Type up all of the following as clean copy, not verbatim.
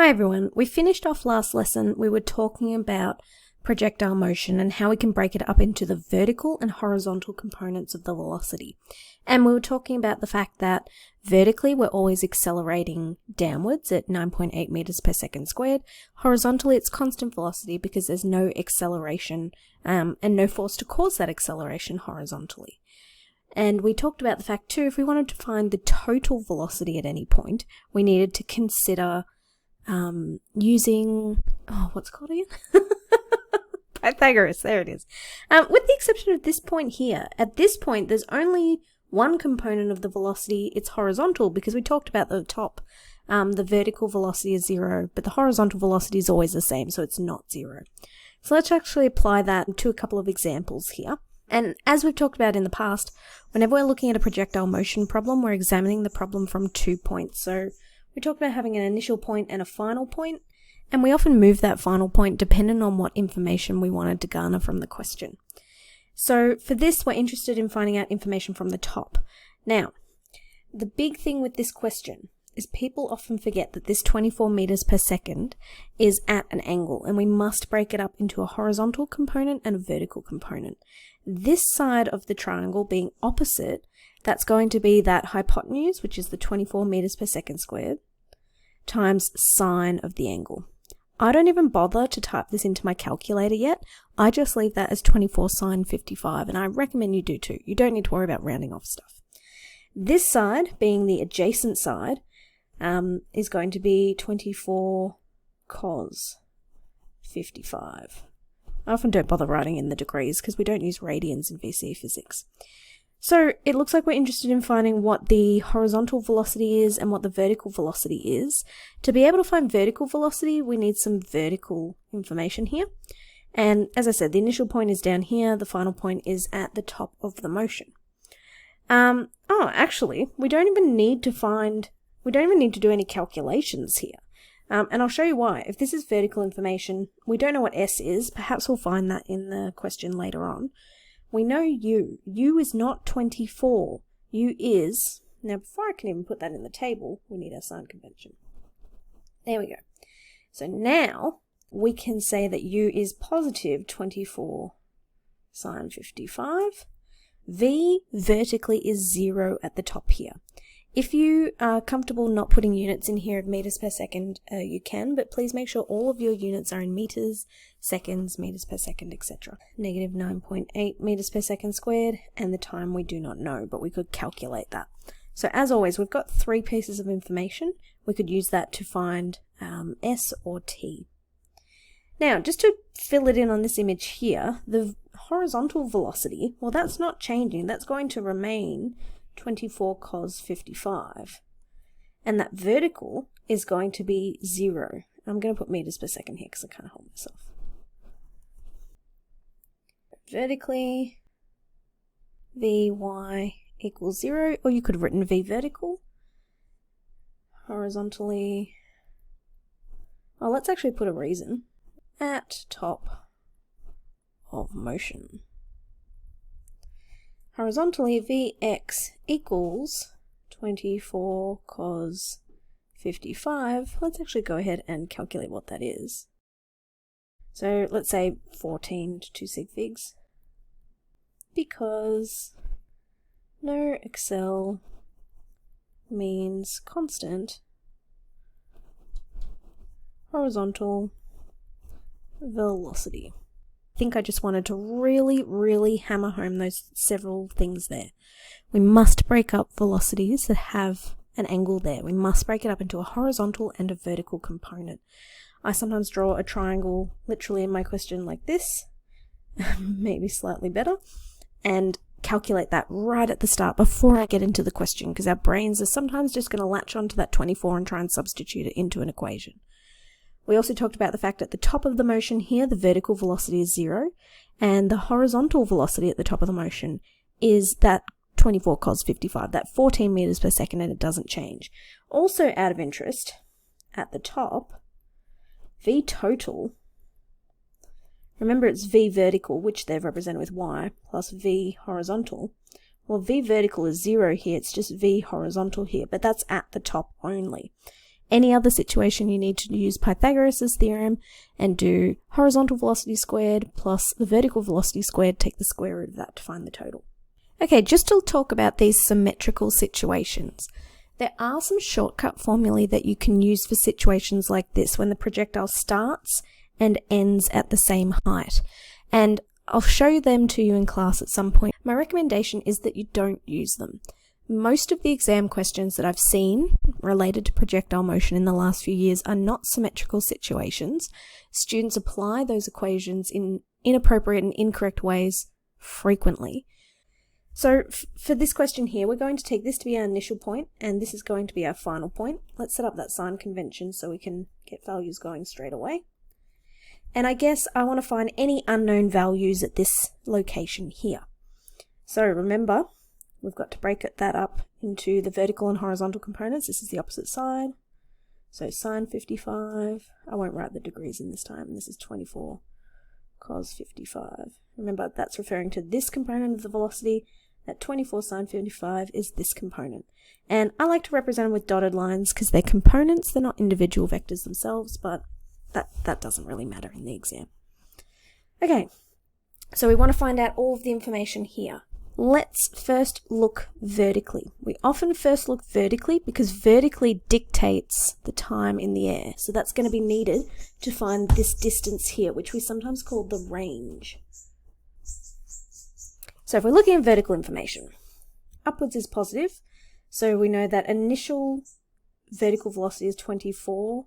Hi everyone, we finished off last lesson. We were talking about projectile motion and how we can break it up into the vertical and horizontal components of the velocity. And we were talking about the fact that vertically we're always accelerating downwards at 9.8 meters per second squared. Horizontally it's constant velocity because there's no acceleration and no force to cause that acceleration horizontally. And we talked about the fact too, if we wanted to find the total velocity at any point, we needed to consider using, what's it called again? Pythagoras, there it is. With the exception of this point here, at this point there's only one component of the velocity, it's horizontal, because we talked about the top, the vertical velocity is 0, but the horizontal velocity is always the same, so it's not 0. So let's actually apply that to a couple of examples here. And as we've talked about in the past, whenever we're looking at a projectile motion problem, we're examining the problem from 2 points. So we talked about having an initial point and a final point, and we often move that final point depending on what information we wanted to garner from the question. So for this, we're interested in finding out information from the top. Now, the big thing with this question is people often forget that this 24 meters per second is at an angle, and we must break it up into a horizontal component and a vertical component. This side of the triangle being opposite, that's going to be that hypotenuse, which is the 24 meters per second squared, times sine of the angle. I don't even bother to type this into my calculator yet. I just leave that as 24 sine 55, and I recommend you do too. You don't need to worry about rounding off stuff. This side, being the adjacent side, is going to be 24 cos 55. I often don't bother writing in the degrees because we don't use radians in VCE Physics. So it looks like we're interested in finding what the horizontal velocity is and what the vertical velocity is. To be able to find vertical velocity, we need some vertical information here. And as I said, the initial point is down here, the final point is at the top of the motion. Actually, we don't even need to do any calculations here. And I'll show you why. If this is vertical information, we don't know what S is. Perhaps we'll find that in the question later on. We know U. U is not 24. U is, now before I can even put that in the table, we need our sign convention. There we go. So now we can say that U is positive 24 sine 55. V vertically is 0 at the top here. If you are comfortable not putting units in here of meters per second, you can, but please make sure all of your units are in meters, seconds, meters per second, etc. Negative 9.8 meters per second squared, and the time we do not know, but we could calculate that. So as always, we've got 3 pieces of information. We could use that to find S or T. Now, just to fill it in on this image here, the horizontal velocity, well, that's not changing. That's going to remain 24 cos 55, and that vertical is going to be 0. I'm going to put meters per second here because I can't hold myself. Vertically, Vy equals 0, or you could have written V vertical. Horizontally, well, let's actually put a reason. At top of motion. Horizontally, Vx equals 24 cos 55. Let's actually go ahead and calculate what that is. So let's say 14 to 2 sig figs. Because no excel means constant horizontal velocity. I think I just wanted to really hammer home those several things there. We must break up velocities that have an angle there. We must break it up into a horizontal and a vertical component. I sometimes draw a triangle literally in my question like this, maybe slightly better, and calculate that right at the start before I get into the question, because our brains are sometimes just going to latch onto that 24 and try and substitute it into an equation. We also talked about the fact at the top of the motion here, the vertical velocity is 0, and the horizontal velocity at the top of the motion is that 24 cos 55, that 14 meters per second, and it doesn't change. Also out of interest, at the top, V total, remember it's V vertical, which they've represented with Y, plus V horizontal. Well, V vertical is 0 here, it's just V horizontal here, but that's at the top only. Any other situation, you need to use Pythagoras' theorem and do horizontal velocity squared plus the vertical velocity squared, take the square root of that to find the total. Okay, just to talk about these symmetrical situations. There are some shortcut formulae that you can use for situations like this when the projectile starts and ends at the same height. And I'll show them to you in class at some point. My recommendation is that you don't use them. Most of the exam questions that I've seen related to projectile motion in the last few years are not symmetrical situations. Students apply those equations in inappropriate and incorrect ways frequently. So for this question here, we're going to take this to be our initial point, and this is going to be our final point. Let's set up that sign convention so we can get values going straight away. And I guess I want to find any unknown values at this location here. So remember, we've got to break that up into the vertical and horizontal components. This is the opposite side. So sine 55, I won't write the degrees in this time. This is 24 cos 55. Remember, that's referring to this component of the velocity. That 24 sine 55 is this component. And I like to represent them with dotted lines because they're components, they're not individual vectors themselves, but that doesn't really matter in the exam. Okay, so we want to find out all of the information here. Let's first look vertically. We often first look vertically because vertically dictates the time in the air. So that's going to be needed to find this distance here, which we sometimes call the range. So if we're looking at vertical information, upwards is positive. So we know that initial vertical velocity is 24,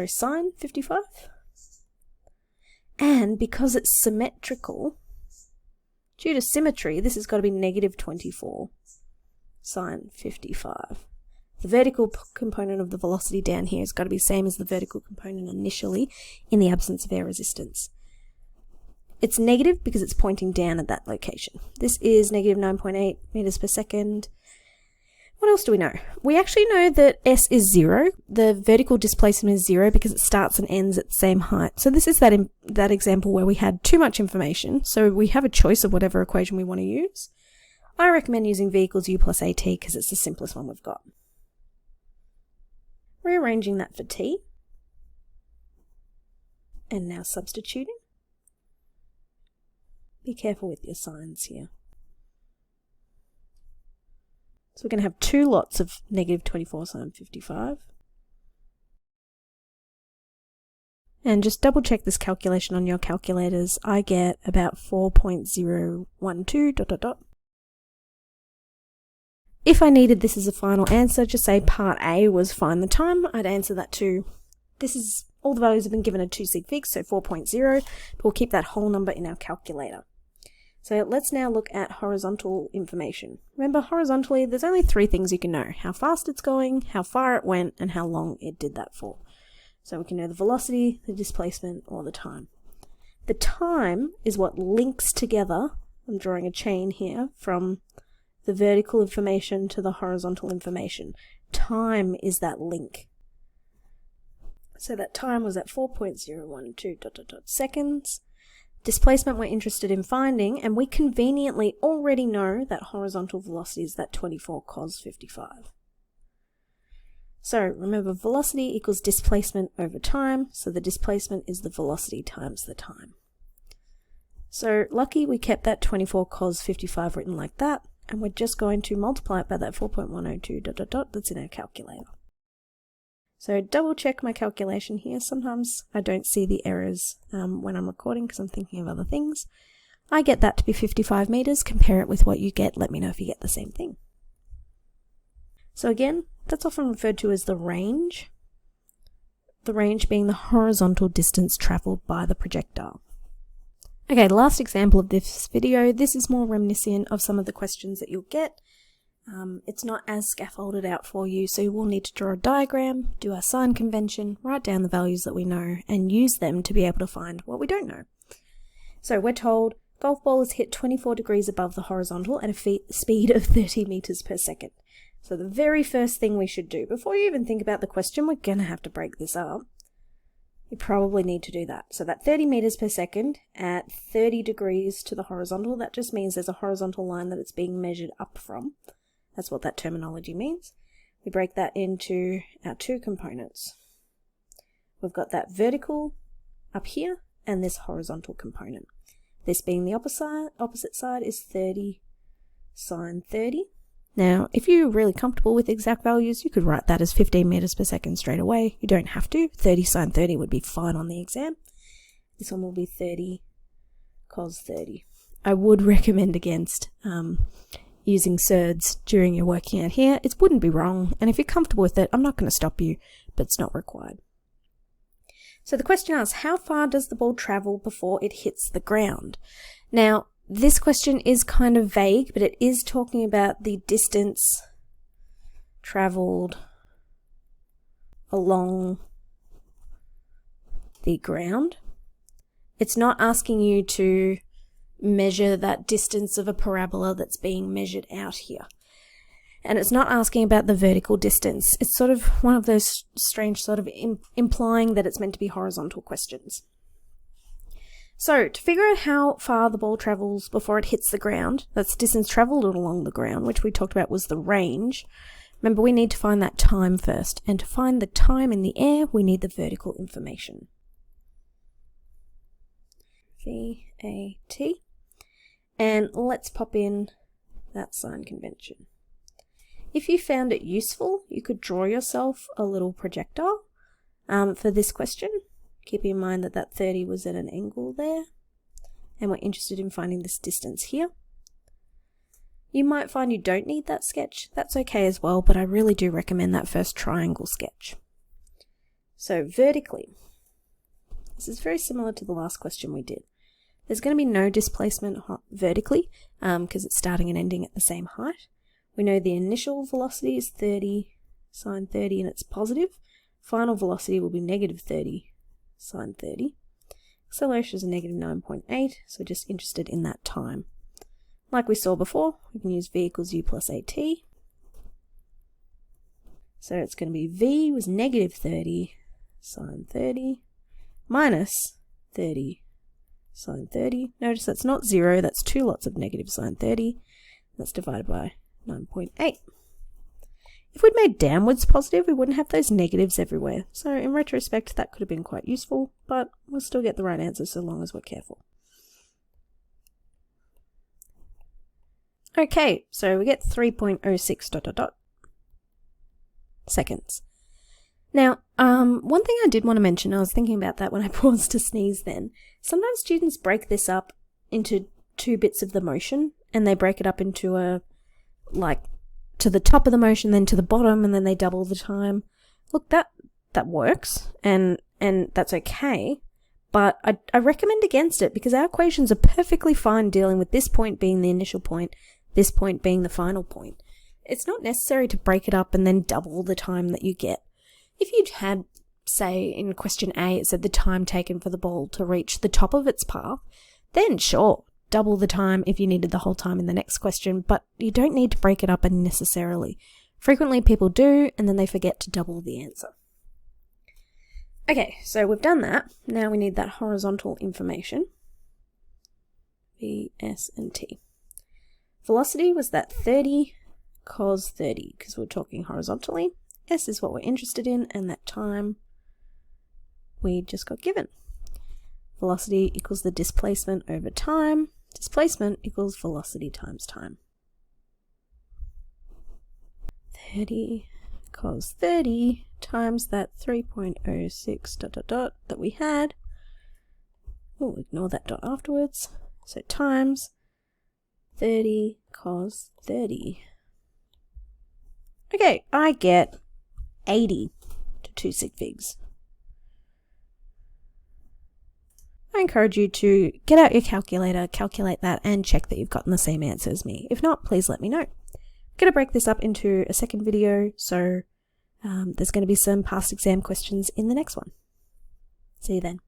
sine 55. And because it's symmetrical, due to symmetry, this has got to be negative 24 sine 55. The vertical component of the velocity down here has got to be the same as the vertical component initially in the absence of air resistance. It's negative because it's pointing down at that location. This is negative 9.8 meters per second. What else do we know? We actually know that S is 0. The vertical displacement is 0 because it starts and ends at the same height. So this is that example where we had too much information. So we have a choice of whatever equation we want to use. I recommend using V equals U plus AT because it's the simplest one we've got. Rearranging that for T. And now substituting. Be careful with your signs here. So we're going to have two lots of negative 24 sine 55. And just double check this calculation on your calculators. I get about 4.012 ... If I needed this as a final answer, just say part A was find the time, I'd answer that too. This is, all the values have been given a 2 sig fix, so 4.0, but we'll keep that whole number in our calculator. So let's now look at horizontal information. Remember, horizontally, there's only three things you can know: how fast it's going, how far it went, and how long it did that for. So we can know the velocity, the displacement, or the time. The time is what links together, I'm drawing a chain here, from the vertical information to the horizontal information. Time is that link. So that time was at 4.012 ... seconds. Displacement we're interested in finding, and we conveniently already know that horizontal velocity is that 24 cos 55. So remember, velocity equals displacement over time, so the displacement is the velocity times the time. So lucky we kept that 24 cos 55 written like that, and we're just going to multiply it by that 4.102 ... that's in our calculator. So double check my calculation here. Sometimes I don't see the errors when I'm recording because I'm thinking of other things. I get that to be 55 meters. Compare it with what you get. Let me know if you get the same thing. So again, that's often referred to as the range. The range being the horizontal distance traveled by the projectile. Okay, the last example of this video. This is more reminiscent of some of the questions that you'll get. It's not as scaffolded out for you, so you will need to draw a diagram, do our sign convention, write down the values that we know, and use them to be able to find what we don't know. So we're told golf ball is hit 24 degrees above the horizontal at a speed of 30 meters per second. So the very first thing we should do, before you even think about the question, we're going to have to break this up. You probably need to do that. So that 30 meters per second at 30 degrees to the horizontal, that just means there's a horizontal line that it's being measured up from. That's what that terminology means. we break that into our two components. We've got that vertical up here and this horizontal component. This being the opposite side is 30 sine 30. Now, if you're really comfortable with exact values, you could write that as 15 meters per second straight away. You don't have to. 30 sine 30 would be fine on the exam. This one will be 30 cos 30. I would recommend against using surds during your working out here. It wouldn't be wrong, and if you're comfortable with it, I'm not going to stop you, but it's not required. So the question asks, how far does the ball travel before it hits the ground? Now, this question is kind of vague, but it is talking about the distance traveled along the ground. It's not asking you to measure that distance of a parabola that's being measured out here. And it's not asking about the vertical distance. It's sort of one of those strange sort of implying that it's meant to be horizontal questions. So, to figure out how far the ball travels before it hits the ground, that's distance travelled along the ground, which we talked about was the range. Remember, we need to find that time first. And to find the time in the air, we need the vertical information. VAT. And let's pop in that sign convention. If you found it useful, you could draw yourself a little projectile for this question. Keep in mind that that 30 was at an angle there, and we're interested in finding this distance here. You might find you don't need that sketch. That's okay as well, but I really do recommend that first triangle sketch. So vertically, this is very similar to the last question we did. There's going to be no displacement vertically because it's starting and ending at the same height. We know the initial velocity is 30 sine 30 and it's positive. Final velocity will be negative 30 sine 30. Acceleration is a negative 9.8, so just interested in that time. Like we saw before, we can use v equals u plus at. So it's going to be v was negative 30 sine 30 minus 30 sine 30. Notice that's not 0, that's two lots of negative sine 30. That's divided by 9.8. If we'd made downwards positive, we wouldn't have those negatives everywhere. So in retrospect, that could have been quite useful, but we'll still get the right answer so long as we're careful. Okay, so we get 3.06 ... seconds. Now, one thing I did want to mention, I was thinking about that when I paused to sneeze then. Sometimes students break this up into two bits of the motion, and they break it up into a, like, to the top of the motion, then to the bottom, and then they double the time. Look, that works, and that's okay, but I recommend against it because our equations are perfectly fine dealing with this point being the initial point, this point being the final point. It's not necessary to break it up and then double the time that you get. If you'd had, say, in question A, it said the time taken for the ball to reach the top of its path, then sure, double the time if you needed the whole time in the next question, but you don't need to break it up unnecessarily. Frequently people do, and then they forget to double the answer. Okay, so we've done that. Now we need that horizontal information. V, S, and T. Velocity was that 30 cos 30, because we're talking horizontally. S is what we're interested in, and that time we just got given. Velocity equals the displacement over time. Displacement equals velocity times time. 30 cos 30 times that 3.06 ... that we had. We'll ignore that dot afterwards. So times 30 cos 30. Okay, I get 80 to 2 sig figs. I encourage you to get out your calculator, calculate that, and check that you've gotten the same answer as me. If not, please let me know. I'm going to break this up into a second video, so there's going to be some past exam questions in the next one. See you then.